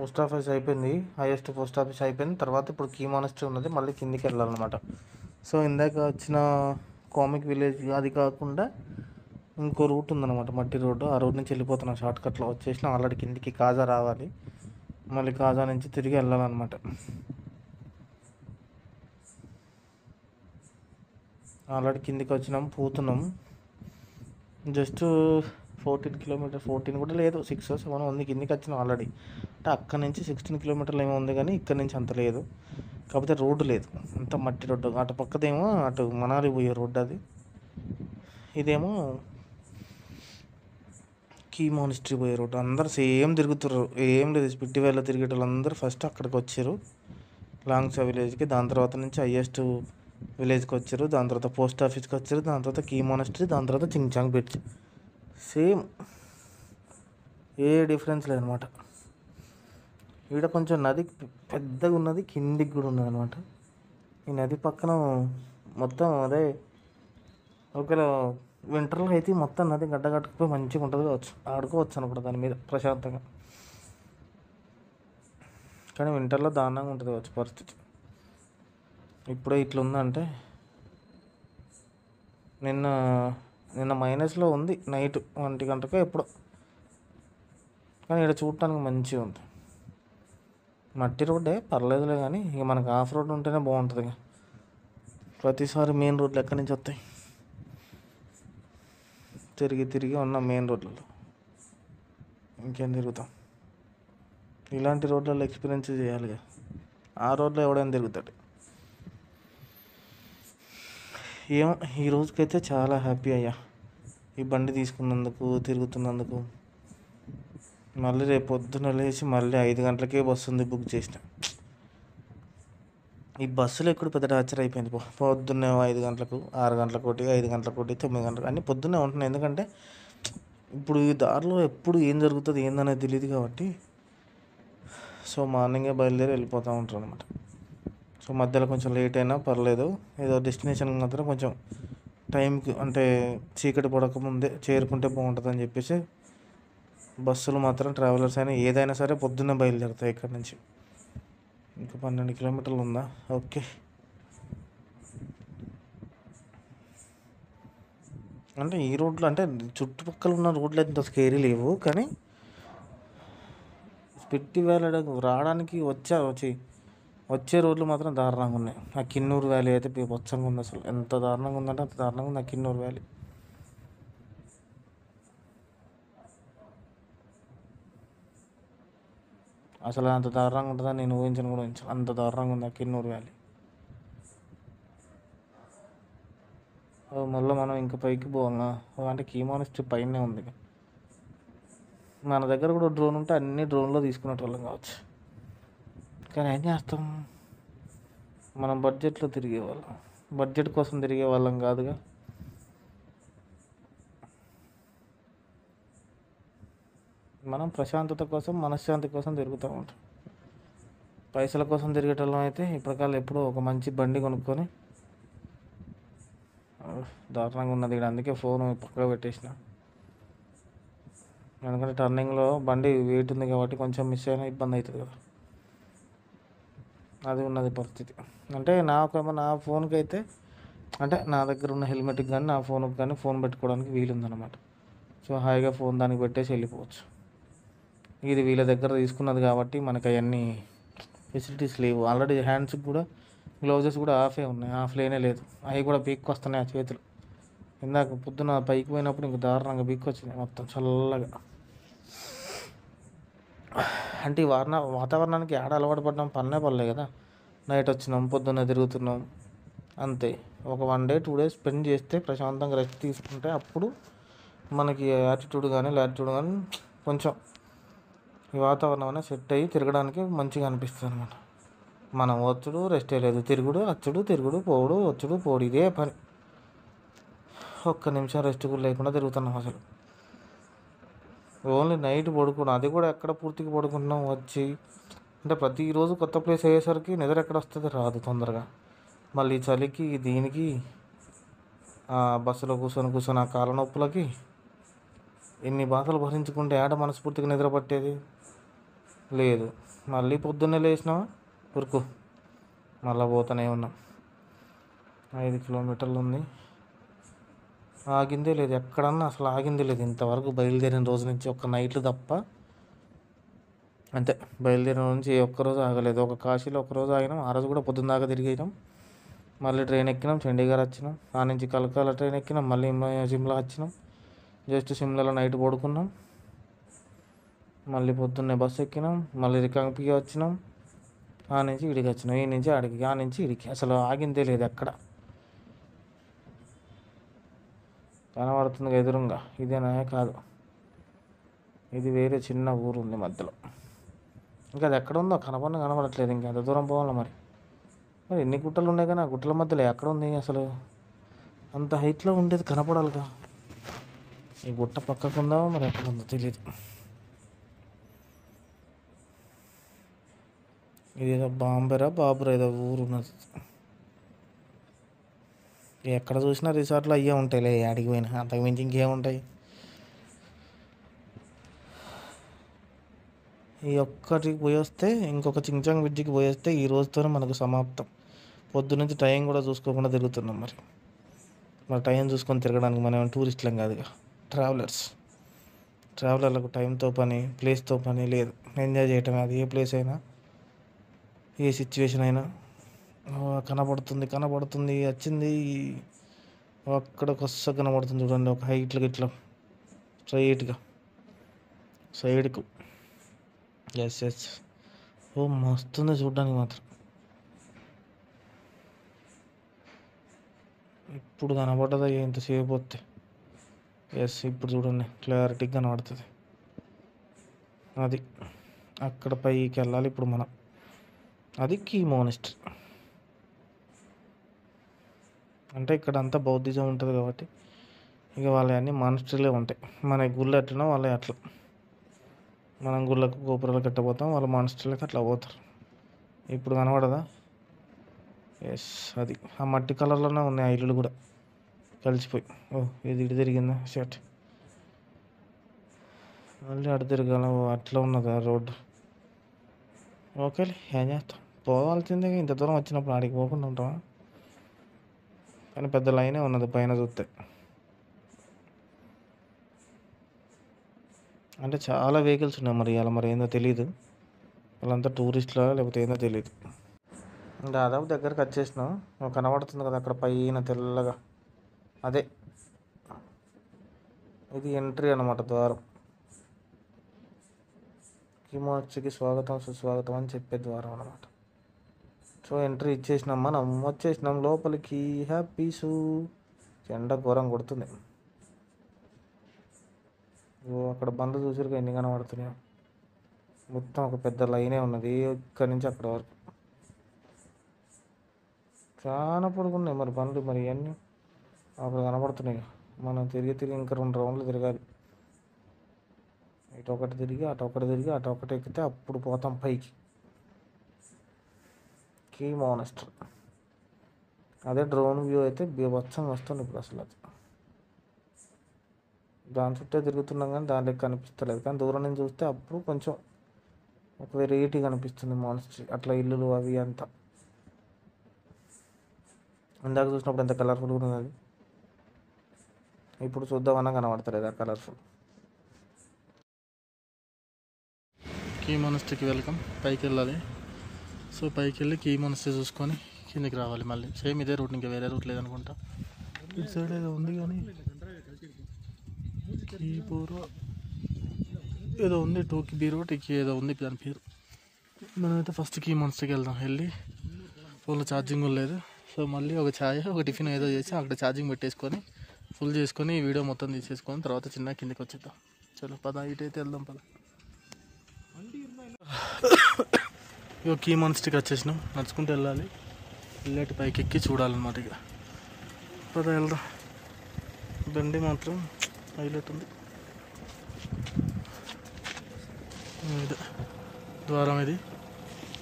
Post office అయిపోయింది, highest post office అయిపోయింది. తర్వాత ఇప్పుడు కీ మానిస్టర్ ఉన్నది, మళ్ళీ కిందికి వెళ్ళాలన్నమాట. సో ఇందాక వచ్చిన కామిక్ విలేజ్ అది కాకుండా ఇంకో రూట్ ఉందన్నమాట, మట్టి రోడ్డు. ఆ రోడ్ నుంచి వెళ్ళిపోతున్నాం, షార్ట్కట్లో వచ్చేసిన. ఆల్రెడీ కిందికి కాజా రావాలి, మళ్ళీ కాజా నుంచి తిరిగి వెళ్ళాలన్నమాట. ఆల్రెడీ కిందికి వచ్చినాం, పోతున్నాం. జస్ట్ 14 కిలోమీటర్, 14 కూడా లేదు, 6-7 ఉంది. కిందికి వచ్చినాం ఆల్రెడీ. అంటే అక్కడ నుంచి 16 కిలోమీటర్లు ఏమో ఉంది, కానీ ఇక్కడ నుంచి అంత లేదు. కాకపోతే రోడ్డు లేదు, అంత మట్టి రోడ్డు. అటు పక్కదేమో అటు మనాలి పోయే రోడ్డు అది, ఇదేమో కీ మానిస్ట్రీ పోయే రోడ్డు. అందరు సేమ్ తిరుగుతారు, ఏం లేదు. స్పిట్టి వేలో తిరిగేట వాళ్ళందరూ ఫస్ట్ అక్కడికి వచ్చారు, లాంగ్సా విలేజ్కి. దాని తర్వాత నుంచి హైయెస్ట్ విలేజ్కి వచ్చారు, దాని తర్వాత పోస్ట్ ఆఫీస్కి వచ్చారు, దాని తర్వాత కీ మానిస్ట్రీ, దాని తర్వాత చింగ్చాంగ్ బ్రిడ్జ్. సేమ్, ఏ డిఫరెన్స్ లేదనమాట. ఈడ కొంచెం నది పెద్దగా ఉన్నది, కిందికి కూడా ఉన్నది అనమాట. ఈ నది పక్కన మొత్తం అదే, ఒకవేళ వింటర్లో అయితే మొత్తం నది గడ్డగట్టుకుపోయి మంచిగా ఉంటుంది కావచ్చు, ఆడుకోవచ్చు అనమాట దాని మీద ప్రశాంతంగా. కానీ వింటర్లో దారుణంగా ఉంటుంది కావచ్చు పరిస్థితి. ఇప్పుడే ఇట్లా ఉందంటే, నిన్న మైనస్లో ఉంది నైట్ 1 గంటకో ఎప్పుడో. కానీ ఇక్కడ చూడటానికి మంచిగా ఉంది. మట్టి రోడ్డే పర్లేదులే, కానీ ఇక మనకు ఆఫ్ రోడ్ ఉంటేనే బాగుంటుంది. ఇక ప్రతిసారి మెయిన్ రోడ్లు ఎక్కడి నుంచి వస్తాయి? తిరిగి తిరిగి ఉన్న మెయిన్ రోడ్లలో ఇంకేం తిరుగుతాం? ఇలాంటి రోడ్లలో ఎక్స్పీరియన్స్ చేయాలిగా. ఆ రోడ్లో ఎవడైనా తిరుగుతాడు. ఏమో, ఈ రోజుకైతే చాలా హ్యాపీ అయ్యా ఈ బండి తీసుకున్నందుకు, తిరుగుతున్నందుకు. మళ్ళీ రేపు పొద్దున్న లేచి మళ్ళీ 5 గంటలకే బస్సు ఉంది, బుక్ చేసిన. ఈ బస్సులో ఎక్కడ పెద్ద టార్చర్ అయిపోయింది. పొద్దున్నే 5 గంటలకు, 6 గంటలకు ఒకటి, 5 గంటలకు ఒకటి, 9 గంటలకు అన్నీ పొద్దున్నే ఉంటున్నాయి. ఎందుకంటే ఇప్పుడు ఈ దారిలో ఎప్పుడు ఏం జరుగుతుంది ఏందనేది తెలియదు కాబట్టి. సో మార్నింగే బయలుదేరి వెళ్ళిపోతూ ఉంటారు అనమాట. సో మధ్యలో కొంచెం లేట్ అయినా పర్లేదు, ఏదో డెస్టినేషన్కి మాత్రం కొంచెం టైంకి, అంటే చీకటి పడకముందే చేరుకుంటే బాగుంటుందని చెప్పేసి బస్సులు మాత్రం, ట్రావెలర్స్ అయినా ఏదైనా సరే పొద్దున్నే బయలుదేరుతాయి ఇక్కడ నుంచి. ఇంకా 12 కిలోమీటర్లు ఉందా? ఓకే. అంటే ఈ రోడ్లు, అంటే చుట్టుపక్కల ఉన్న రోడ్లు ఎంత స్కేరీ లేవు, కానీ స్పిట్టి వ్యాలీ రావడానికి వచ్చే రోడ్లు మాత్రం దారుణంగా ఉన్నాయి. ఆ కిన్నూరు వ్యాలీ అయితే బీభత్సంగా ఉంది. అసలు ఎంత దారుణంగా ఉందంటే అంత దారుణంగా ఉంది ఆ కిన్నూరు వ్యాలీ. అసలు అంత దారుణంగా ఉంటుందని నేను ఊహించను కూడా ఊహించాను, అంత దారుణంగా ఉంది ఆ కిన్నూరు వ్యాలీ. మళ్ళీ మనం ఇంకా పైకి పోవాలా అంటే కీ మానిస్ట్రీ పైనే ఉంది. మన దగ్గర కూడా డ్రోన్ ఉంటే అన్ని డ్రోన్లో తీసుకునేటోళ్ళం కావచ్చు, కానీ ఏం చేస్తాం, మనం బడ్జెట్లో తిరిగేవాళ్ళం, బడ్జెట్ కోసం తిరిగే వాళ్ళం కాదుగా. మనం ప్రశాంతత కోసం, మనశ్శాంతి కోసం తిరుగుతూ ఉంటాం. పైసల కోసం తిరిగేటోళ్ళం అయితే ఇప్పటికల్లా ఎప్పుడో ఒక మంచి బండి కొనుక్కొని. దారుణంగా ఉన్నది ఇక్కడ, అందుకే ఫోన్ పక్కగా పెట్టేసిన. ఎందుకంటే టర్నింగ్లో బండి వెయిట్ ఉంది కాబట్టి కొంచెం మిస్ అయినా ఇబ్బంది అవుతుంది కదా, అది ఉన్నది పరిస్థితి. అంటే నా ఫోన్కి అయితే, అంటే నా దగ్గర ఉన్న హెల్మెట్కి కానీ నా ఫోన్కి కానీ ఫోన్ పెట్టుకోవడానికి వీలుందనమాట. సో హాయిగా ఫోన్ దానికి పెట్టేసి వెళ్ళిపోవచ్చు. ఇది వీళ్ళ దగ్గర తీసుకున్నది కాబట్టి మనకు అవన్నీ ఫెసిలిటీస్ లేవు. ఆల్రెడీ హ్యాండ్స్కి కూడా గ్లౌజెస్ కూడా ఆఫే ఉన్నాయి, ఆఫ్ లేనే లేదు. అవి కూడా పీక్కి వస్తున్నాయి ఆ చేతులు. ఇందాక పొద్దున పైకి పోయినప్పుడు ఇంక దారుణంగా పీక్కి వచ్చింది మొత్తం చల్లగా. అంటే ఈ వాతావరణానికి ఆడ అలవాటు పడ్డాం, పడలే కదా. నైట్ వచ్చినాం, పొద్దున్న తిరుగుతున్నాం, అంతే. ఒక 1 డే 2 డేస్ స్పెండ్ చేస్తే, ప్రశాంతంగా రెస్ట్ తీసుకుంటే అప్పుడు మనకి యాటిట్యూడ్ కానీ లాటిట్యూడ్ కానీ కొంచెం ఈ వాతావరణం అనేది సెట్ అయ్యి తిరగడానికి మంచిగా అనిపిస్తుంది అనమాట. మనం వచ్చుడు రెస్టే లేదు, తిరుగుడు వచ్చుడు, తిరుగుడు పోవుడు, వచ్చుడు పోడు, ఇదే పని. ఒక్క నిమిషం రెస్ట్ కూడా లేకుండా తిరుగుతున్నాం అసలు. ఓన్లీ నైట్ పడుకున్నాం, అది కూడా ఎక్కడ పూర్తిగా పడుకుంటున్నాం వచ్చి. అంటే ప్రతిరోజు కొత్త ప్లేస్ అయ్యేసరికి నిద్ర ఎక్కడ వస్తుంది, రాదు తొందరగా. మళ్ళీ చలికి దీనికి బస్సులో కూర్చొని ఆ కాళ్ళ నొప్పులకి ఎన్ని బాధలు భరించుకుంటే మనస్ఫూర్తిగా నిద్ర పట్టేది లేదు. మళ్ళీ పొద్దున్నే లేచినావా ఉరుకు, మళ్ళీ పోతూనే ఉన్నాం. 5 కిలోమీటర్లు ఉంది. ఆగిందే లేదు ఎక్కడన్నా, అసలు ఆగిందే లేదు ఇంతవరకు. బయలుదేరిన రోజు నుంచి ఒక్క నైట్లు తప్ప అంతే. బయలుదేరిన నుంచి ఏ ఒక్కరోజు ఆగలేదు. ఒక కాశీలో ఒకరోజు ఆగినాం, ఆ రోజు కూడా పొద్దున్న దాకా తిరిగినాం. మళ్ళీ ట్రైన్ ఎక్కినాం, చండీగఢ్ వచ్చినాం. ఆ నుంచి కలకత్తా ట్రైన్ ఎక్కినాం, మళ్ళీ సిమ్లా వచ్చినాం. జస్ట్ సిమ్లాలో నైట్ పడుకున్నాం. మళ్ళీ పొద్దున్నే బస్సు ఎక్కినాం, మళ్ళీ రికంపికి వచ్చినాం. ఆ నుంచి ఇడికి వచ్చినాం, ఈ నుంచి ఆడికి, ఆ నుంచి ఇడికి. అసలు ఆగిందే లేదు ఎక్కడ. కనబడుతుంది ఎదురుగా, ఇదేనా? కాదు, ఇది వేరే చిన్న ఊరు ఉంది మధ్యలో. ఇంకా అది ఎక్కడ ఉందో కనబడట్లేదు. ఇంకా ఎంత దూరం పోవాలా మరి? ఎన్ని గుట్టలు ఉన్నాయి కానీ ఆ గుట్టల మధ్యలో ఎక్కడ ఉంది అసలు? అంత హైట్లో ఉండేది కనపడాలిగా. ఈ గుట్ట పక్కకు ఉందా మరి ఎక్కడ ఉందో తెలియదు. ఇదేదో బాబురా ఏదో ఊరు ఉన్నది. ఎక్కడ చూసినా రిసార్ట్లు అయ్యే ఉంటాయిలే, ఆడికి పోయినా అంతకు మించి ఇంకేముంటాయి. ఈ ఒక్కటికి పోయి వస్తే, ఇంకొక చించాంగ్ బ్రిడ్జికి పోయి వస్తే ఈ రోజుతోనే మనకు సమాప్తం. పొద్దునుంచి టైం కూడా చూసుకోకుండా తిరుగుతున్నాం. మరి టైం చూసుకొని తిరగడానికి మనం టూరిస్టులం కాదుగా, ట్రావెలర్లకు టైంతో పని, ప్లేస్తో పని లేదు. ఎంజాయ్ చేయటం, అది ఏ ప్లేస్ అయినా, ఏ సిచ్యువేషన్ అయినా. కనబడుతుంది వచ్చింది. అక్కడ కొత్త కనబడుతుంది చూడండి, ఒక హైట్లకి ఇట్లా స్ట్రైట్గా సైడ్కు. ఎస్ ఓ మస్తుంది చూడడానికి మాత్రం. ఇప్పుడు కనబడ్డదా ఎంతసేపు వస్తే? ఎస్, ఇప్పుడు చూడండి క్లారిటీగా కనబడుతుంది. అది అక్కడ పైకి వెళ్ళాలి ఇప్పుడు మనం. అది కీ మోనస్టరీ. అంటే ఇక్కడ అంతా బౌద్ధిజం ఉంటుంది కాబట్టి ఇక వాళ్ళ అన్నీ మానస్టరీలే ఉంటాయి. మన గుళ్ళు ఎట్లనో వాళ్ళే అట్లా. మనం గుళ్ళకు గోపురాలకు ఎట్టపోతాం, వాళ్ళ మానస్టరీలకు అట్లా పోతారు. ఇప్పుడు కనబడదా? ఎస్, అది ఆ మట్టి కలర్లోనే ఉన్నాయి ఆ ఇల్లులు కూడా కలిసిపోయి. ఇది ఇటు తిరిగిందా షర్ట్, మళ్ళీ అటు తిరగాల. అట్లా ఉన్నదా రోడ్డు? ఓకేలే, ఏం చేస్తాం, పోవాల్సిందే. ఇంత దూరం వచ్చినప్పుడు ఆడికి పోకుండా ఉంటామా? కానీ పెద్ద లైనే ఉన్నది పైన చూస్తే. అంటే చాలా వెహికల్స్ ఉన్నాయి. మరి అలా మరి ఏందో తెలీదు, వాళ్ళంతా టూరిస్టులా లేకపోతే ఏందో తెలియదు. దాదాపు దగ్గరకు వచ్చేసినాం. కనబడుతుంది కదా అక్కడ పైన తెల్లగా, అదే ఇది ఎంట్రీ అన్నమాట, ద్వారం. కిమోనస్టరీకి స్వాగతం సుస్వాగతం అని చెప్పే ద్వారం అన్నమాట. సో ఎంట్రీ ఇచ్చేసినాం, మనం వచ్చేసినాం లోపలికి. హ్యాపీసు. ఎండ ఘోరం కొడుతుంది. అక్కడ బండ్లు చూసారుగా ఎన్ని కనబడుతున్నాయో. మొత్తం ఒక పెద్ద లైనే ఉన్నది ఇక్కడి నుంచి అక్కడ వరకు. చాలా పొడుగున్నాయి మరి బండ్లు. మరి ఇవన్నీ అక్కడ కనబడుతున్నాయి. మనం తిరిగి ఇంకా 2 రౌండ్లు తిరగాలి. ఇటు ఒకటి తిరిగి అటు ఒకటి ఎక్కితే అప్పుడు పోతాం పైకి. కీ మోనస్టరీ. అదే డ్రోన్ వ్యూ అయితే బీభత్సంగా వస్తుంది ఇప్పుడు అసలు. అది దాని చుట్టే తిరుగుతున్నాం కానీ దాంట్లో కనిపిస్తలేదు. కానీ దూరం నుంచి చూస్తే అప్పుడు కొంచెం ఒక వెరైటీ కనిపిస్తుంది మోనస్టరీ. అట్లా ఇల్లులు అవి అంతా. ఇందాక చూసినప్పుడు ఎంత కలర్ఫుల్గా ఉన్నది అది, ఇప్పుడు చూద్దామన్నా కనబడతలేదు ఆ కలర్ఫుల్. Key మోనస్టరీకి welcome. పైకి వెళ్ళాలి. సో పైకి వెళ్ళి కీ మోనస్టరీ చూసుకొని కిందికి రావాలి. మళ్ళీ సేమ్ ఇదే రూట్, ఇంకా వేరే రూట్ లేదనుకుంటా. ఇటు సైడ్ ఏదో ఉంది కానీ కీపూర్ ఏదో ఉంది, 2KB రోడ్ ఏదో ఉంది దాని పేరు. మనమైతే ఫస్ట్ కీ మోనస్టరీకి వెళ్దాం. వెళ్ళి ఫోన్లో ఛార్జింగ్ కూడా లేదు. సో మళ్ళీ ఒక ఛాయ్ ఒక టిఫిన్ ఏదో చేసి అక్కడ ఛార్జింగ్ పెట్టేసుకొని ఫుల్ చేసుకొని ఈ వీడియో మొత్తం తీసేసుకొని తర్వాత చిన్న కిందికి వచ్చేద్దాం. చలో పద, ఇటైతే వెళ్దాం పద. ఇక కీ మోనస్టరీకి వచ్చేసినాం. నడుచుకుంటూ వెళ్ళాలి. వెళ్ళేటి పైకి ఎక్కి చూడాలన్నమాట. ఇక పద వెళ్దాం. బండి మాత్రం హైలైట్ ఉంది. ఇదే ద్వారం ఇది.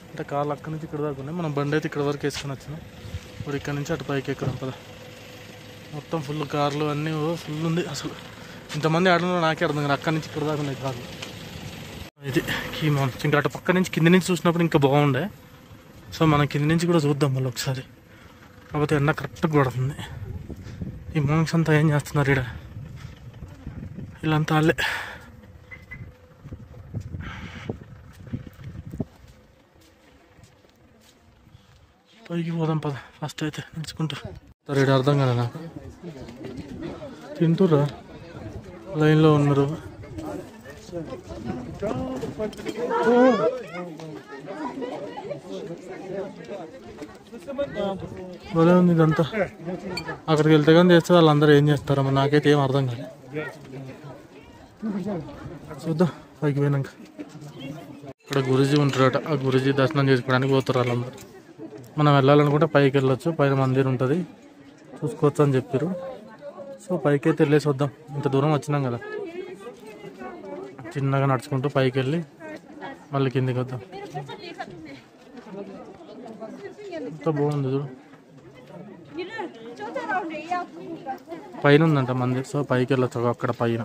అంటే కార్లు అక్కడి నుంచి ఇక్కడ దాకా ఉన్నాయి. మనం బండి అయితే ఇక్కడ వరకు వేసుకొని వచ్చినాం. ఇప్పుడు ఇక్కడ నుంచి అటు పైకి ఎక్కుదాం పద. మొత్తం ఫుల్ కార్లు అన్నీ ఫుల్ ఉంది అసలు. ఇంతమంది ఆడలో నాకే అర్థం కాదు. అక్కడి నుంచి ఇక్కడ దాకా ఉన్నాయి కార్లు. ఇది కీమాన్స్. ఇంకా అటు పక్క నుంచి కింది నుంచి చూసినప్పుడు ఇంకా బాగుండే. సో మనం కింది నుంచి కూడా చూద్దాం మళ్ళీ ఒకసారి. కాకపోతే ఎండ కరెక్ట్గా కొడుతుంది. ఈ మాంగ్స్ అంతా ఏం చేస్తున్నారు ఇక్కడ? వీళ్ళంతా వాళ్ళే. పైకి పోదాం పద ఫస్ట్ అయితే నడుచుకుంటూ. ఇక్కడ అర్థం కదా నాకు. తింటురా, లైన్లో ఉన్నారు. భలే ఉంది ఇదంతా. అక్కడికి వెళ్తే కానీ చేస్తే వాళ్ళందరూ ఏం చేస్తారమ్మా నాకైతే ఏం అర్థం కాదు. చూద్దాం పైకి పోయినాక. ఇక్కడ గురూజీ ఉంటారట. ఆ గురూజీ దర్శనం చేసుకోవడానికి పోతారు వాళ్ళందరూ. మనం వెళ్ళాలనుకుంటే పైకి వెళ్ళొచ్చు. పైన మందిర్ ఉంటుంది, చూసుకోవచ్చు అని చెప్పారు. సో పైకి అయితే వెళ్ళేసి వద్దాం. ఇంత దూరం వచ్చినాం కదా, చిన్నగా నడుచుకుంటూ పైకి వెళ్ళి మళ్ళీ కిందికి వద్దాం. ఎంత బాగుంది చూడు. పైన ఉందంట మందిర్. సో పైకి వెళ్ళొచ్చు అక్కడ పైన.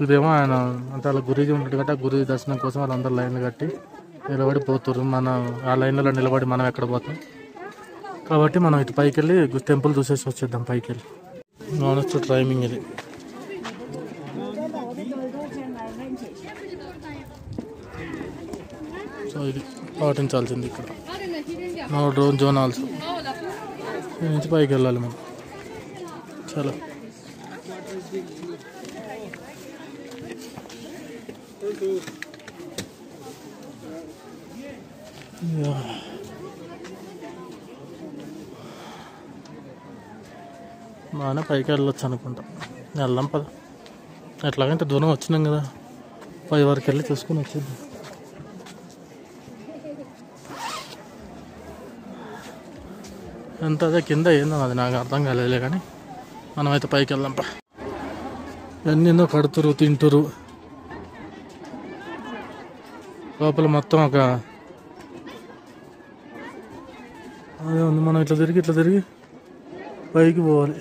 ఇదేమో ఆయన అంటే వాళ్ళ గురూజీ ఉంటాడు కాబట్టి ఆ గురూజీ దర్శనం కోసం వాళ్ళందరూ లైన్లు కట్టి నిలబడి పోతుర్రు. మనం ఆ లైన్లలో నిలబడి మనం ఎక్కడ పోతాం కాబట్టి మనం ఇటు పైకి వెళ్ళి టెంపుల్ చూసేసి వచ్చేద్దాం. పైకి వెళ్ళి నానెస్ట్ టైమింగ్ ఇది. సో ఇది పాటించాల్సింది ఇక్కడ. No drone zone also. దీని నుంచి పైకి వెళ్ళాలి మనం. చలో బాగానే పైకి వెళ్ళొచ్చు అనుకుంటా. వెళ్దాం పద. ఎట్లాగంటే దూరం వచ్చినాం కదా, 5 వరకు వెళ్ళి చూసుకుని వచ్చేద్దాం. ఎంత అదే కింద ఏందో అది నాకు అర్థం కాలేదులే, కానీ మనమైతే పైకి వెళ్దాం పా. ఎన్నెన్నో కడుతురు, తింటురు. లోపల మొత్తం ఒక అదే ఉంది. మనం ఇట్లా తిరిగి పైకి పోవాలి.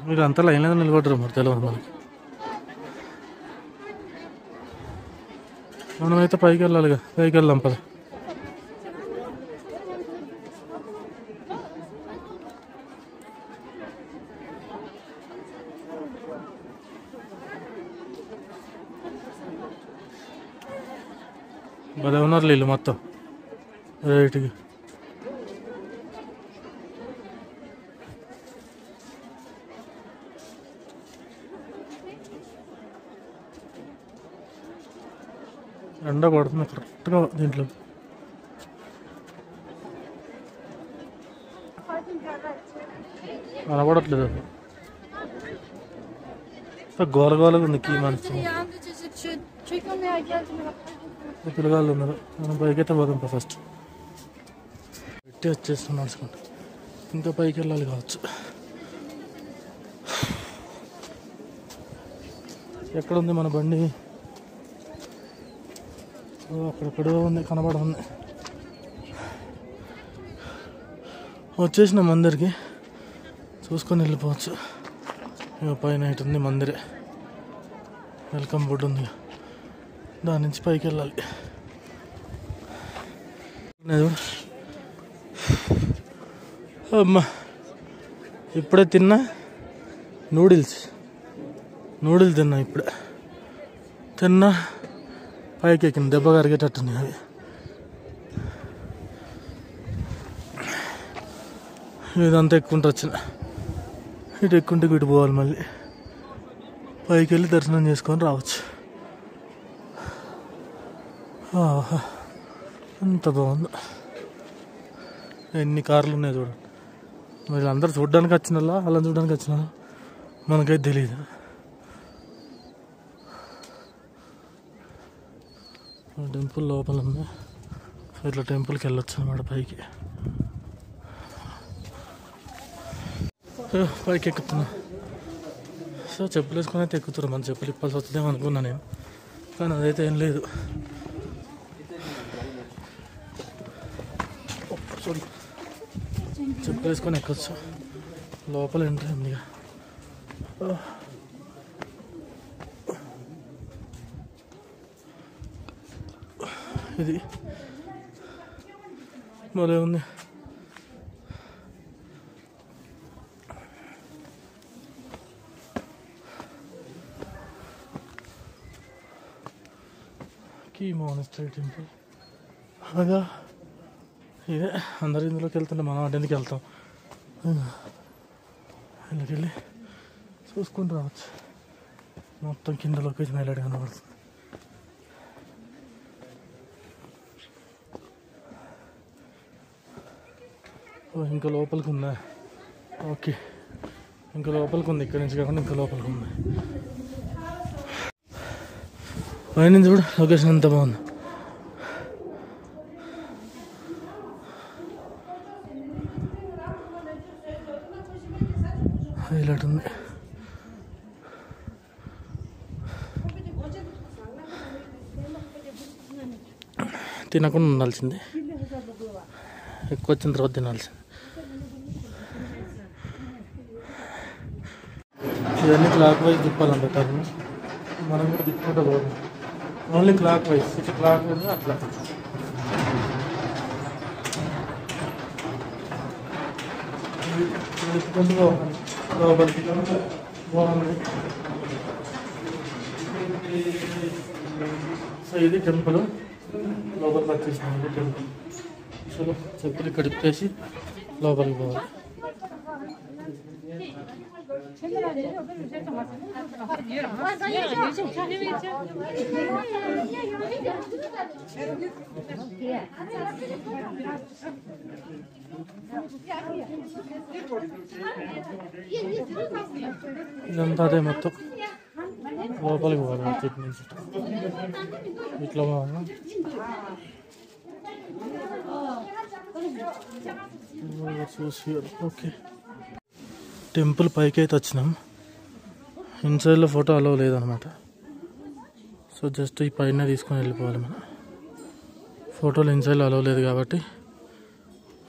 మీరు అంతా లైన్లో నిలబడరు మరి, తెలియదు మనకి. మనమైతే పైకి వెళ్ళాలిగా, పైకి వెళ్దాం పద. భలే ఉన్నారు వీళ్ళు మొత్తం రైట్గా. ఎండ కొడుతుంది కరెక్ట్గా దీంట్లో. కనపడట్లేదు అసలు. గోలగోలగా ఉంది కీ మనసు. పిల్లగాళ్ళు ఉన్నారు. మనం పైకి అయితే పోదాం ఫస్ట్. పెట్టి వచ్చేస్తాం నడుచుకుంటా. ఇంకా పైకి వెళ్ళాలి కావచ్చు. ఎక్కడ ఉంది మన బండి? అక్కడెక్కడో ఉంది, కనబడుతుంది. వచ్చేసిన మందిర్కి, చూసుకొని వెళ్ళిపోవచ్చు. ఇక పైన ఇటు ఉంది మందిరే, వెల్కమ్ బోర్డు ఉంది. దాని నుంచి పైకి వెళ్ళాలి. అమ్మా ఇప్పుడే తిన్నా నూడిల్స్ తిన్నా. ఇప్పుడే తిన్నా, పైకి ఎక్కిన దెబ్బగా అరిగేటట్టున్నాయి అవి. ఇదంతా ఎక్కుంటూ వచ్చిన. ఇటు ఎక్కుంటే ఇటు పోవాలి. మళ్ళీ పైకి వెళ్ళి దర్శనం చేసుకొని రావచ్చు. ఎంత బాగుందో. ఎన్ని కార్లు ఉన్నాయి చూడండి. వీళ్ళందరూ చూడడానికి వచ్చిన అలా చూడడానికి వచ్చిన మనకైతే తెలియదు. టెంపుల్ లోపల ఉంది. ఇట్లా టెంపుల్కి వెళ్ళొచ్చు అన్నమాట పైకి. పైకి ఎక్కుతున్నా. సో చెప్పులు వేసుకొని అయితే ఎక్కుతున్నారు. మన చెప్పులు ఇప్పాల్సి వస్తుందేమో అనుకున్నా నేను, కానీ అదైతే ఏం లేదు. చెప్పులు వేసుకొని ఎక్కొచ్చు. లోపల ఎంట్రీ ఉంది. ఇది భలే ఉంది. Key monastery temple. అదా ఇదే అందరు ఇందులోకి వెళ్తుంటే మనం అటు ఎందుకు వెళ్తాం? ఇళ్ళకి వెళ్ళి చూసుకుంటూ రావచ్చు. మొత్తం కింద లొకేషన్ హైలైట్ కనబడుతుంది. ఇంకా లోపలికి ఉందా? ఓకే, ఇంకా లోపలికి ఉంది. ఇక్కడి నుంచి కాకుండా ఇంకా లోపలికి ఉంది. పైనుంచి కూడా లొకేషన్ అంతా బాగుంది. హైలైట్ ఉంది. తినకుండా ఉండాల్సింది, ఎక్కువ వచ్చిన తర్వాత తినాల్సింది. ఇవన్నీ క్లాక్ వైజ్ తిప్పాలని పెట్టారు. మనం కూడా తిప్పుకుంటా పోదు. ఓన్లీ క్లాక్ వైజ్, ఇట్లా క్లాక్ వైజ్ అట్లా. తిప్పుకుంటూ పోవాలి లోపలికి. బాగుంది. సో ఇది టెంపుల్. లోపలికి వచ్చేసినాం. టెంపుల్ చలో చెప్పులు ఇక్కడ ఇప్పేసి లోపలికి పోవాలి. ఇదంతా అదే మొత్తం లోపలికి పోవాలి. ఇటు నుంచి ఇట్లా పోవాలి. ఓకే, టెంపుల్ పైకి అయితే వచ్చినాం. ఇన్సైడ్లో ఫోటో అలౌ లేదనమాట. సో జస్ట్ ఈ పైన తీసుకొని వెళ్ళిపోవాలి మనం. ఫోటోలు ఇన్సైడ్లో అలౌ లేదు కాబట్టి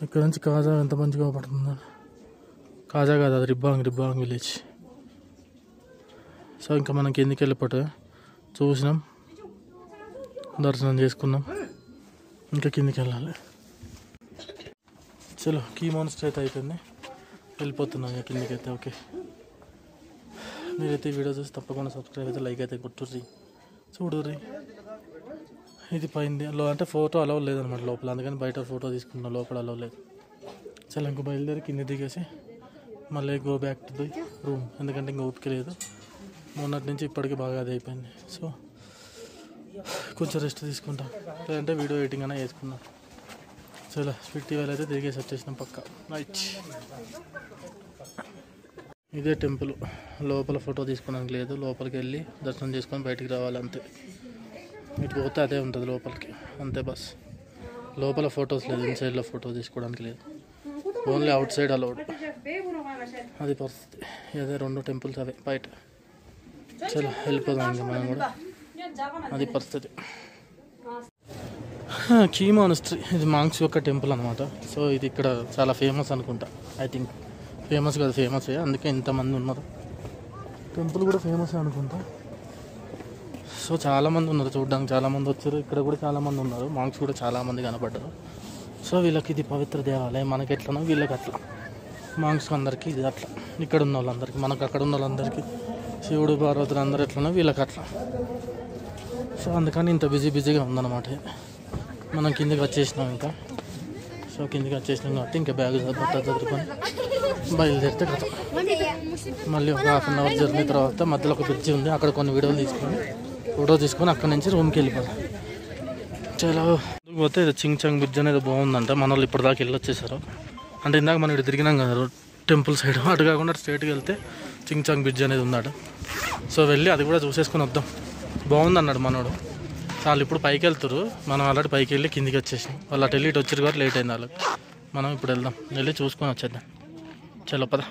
ఇక్కడ నుంచి కాజా ఎంత మంచిగా పడుతుందో. కాజా కాదు, అది రిబ్బాంగ్ విలేజ్. సో ఇంకా మనం కిందికి వెళ్ళిపోతే చూసినాం, దర్శనం చేసుకున్నాం. ఇంకా కిందికి వెళ్ళాలి. చలో కీ మానిస్టరీ అయితే అయిపోయింది, వెళ్ళిపోతున్నాం ఇక కిందికి అయితే. ఓకే, మీరైతే ఈ వీడియో చూసి తప్పకుండా సబ్స్క్రైబ్ అయితే, లైక్ అయితే కొట్టుర్రి, చూడుర్రి. ఇది పైంది అంటే ఫోటో అలౌ లేదనమాట లోపల, అందుకని బయట ఫోటో తీసుకున్నాం, లోపల అలౌ లేదు. చలో ఇంకో బయలుదేరి కింద దిగేసి మళ్ళీ go back to the room. ఎందుకంటే ఇంక ఓపిక లేదు, మొన్నటి నుంచి ఇప్పటికీ బాగా అది అయిపోయింది. సో కొంచెం రెస్ట్ తీసుకుంటాం, లేదంటే వీడియో ఎడిటింగ్ అయినా వేసుకున్నాం. చలో స్పిట్టి వేలు అయితే తిరిగేసి వచ్చేసినాం పక్క నైట్. ఇదే టెంపుల్. లోపల ఫోటో తీసుకోవడానికి లేదు, లోపలికి వెళ్ళి దర్శనం చేసుకొని బయటికి రావాలి అంతే. ఇటు పోతే అదే ఉంటుంది లోపలికి అంతే బస్. లోపల ఫొటోస్ లేదు, ఇన్సైడ్లో ఫోటో తీసుకోవడానికి లేదు, ఓన్లీ అవుట్ సైడ్ అలౌడ్. అది పరిస్థితి. అదే రెండు టెంపుల్స్ అవే బయట. చలో వెళ్ళిపోదాం ఇంకా మనం కూడా, అది పరిస్థితి. కీ మానిస్టరీ, ఇది మాంగ్స్ యొక్క టెంపుల్ అనమాట. సో ఇది ఇక్కడ చాలా ఫేమస్ అనుకుంటా. ఐ థింక్ ఫేమస్ కాదు, ఫేమసే, అందుకే ఇంతమంది ఉన్నారు. టెంపుల్ కూడా ఫేమస్ అనుకుంటా. సో చాలామంది ఉన్నారు చూడడానికి, చాలామంది వచ్చారు. ఇక్కడ కూడా చాలామంది ఉన్నారు, మాంగ్స్ కూడా చాలామంది కనపడ్డారు. సో వీళ్ళకి ఇది పవిత్ర దేవాలయం. మనకి ఎట్లనో వీళ్ళకి అట్లా, మాంగ్స్ అందరికీ ఇది అట్లా. ఇక్కడ ఉన్న వాళ్ళందరికీ, మనకు అక్కడ ఉన్న వాళ్ళందరికీ శివుడు పార్వతులు అందరూ ఎట్లనో వీళ్ళకి అట్లా. సో అందుకని ఇంత బిజీగా ఉందన్నమాట. మనం కిందికి వచ్చేసినాం ఇంకా. సో కిందికి వచ్చేసినాం కాబట్టి ఇంకా బ్యాగ్ చదువుకొని బయలుదేరితే కదా. మళ్ళీ ఒక హాఫ్ అన్ అవర్ జర్నీ తర్వాత మధ్యలో ఒక బ్రిడ్జి ఉంది, అక్కడ కొన్ని ఫోటో తీసుకొని అక్కడి నుంచి రూమ్కి వెళ్ళిపోతాం. చాలా పోతే చింగ్ బ్రిడ్జ్ అనేది బాగుందంట. మన వాళ్ళు ఇప్పటిదాకా వెళ్ళొచ్చేసారు. అంటే ఇందాక మనం ఇక్కడ తిరిగినాం కదా టెంపుల్ సైడ్, అటు కాకుండా స్ట్రైట్కి వెళ్తే చింగ్ బ్రిడ్జ్ అనేది ఉందట. సో వెళ్ళి అది కూడా చూసేసుకొని వద్దాం. బాగుంది అన్నాడు మనోడు. వాళ్ళు ఇప్పుడు పైకి వెళ్తారు, మనం ఆల్రెడీ పైకి వెళ్ళి కిందికి వచ్చేసాం. వాళ్ళు అటు వెళ్ళి ఇటు వచ్చారు కాబట్టి లేట్ అయింది వాళ్ళకి. మనం ఇప్పుడు వెళ్దాం, వెళ్ళి చూసుకొని వచ్చేద్దాం. చలో పద.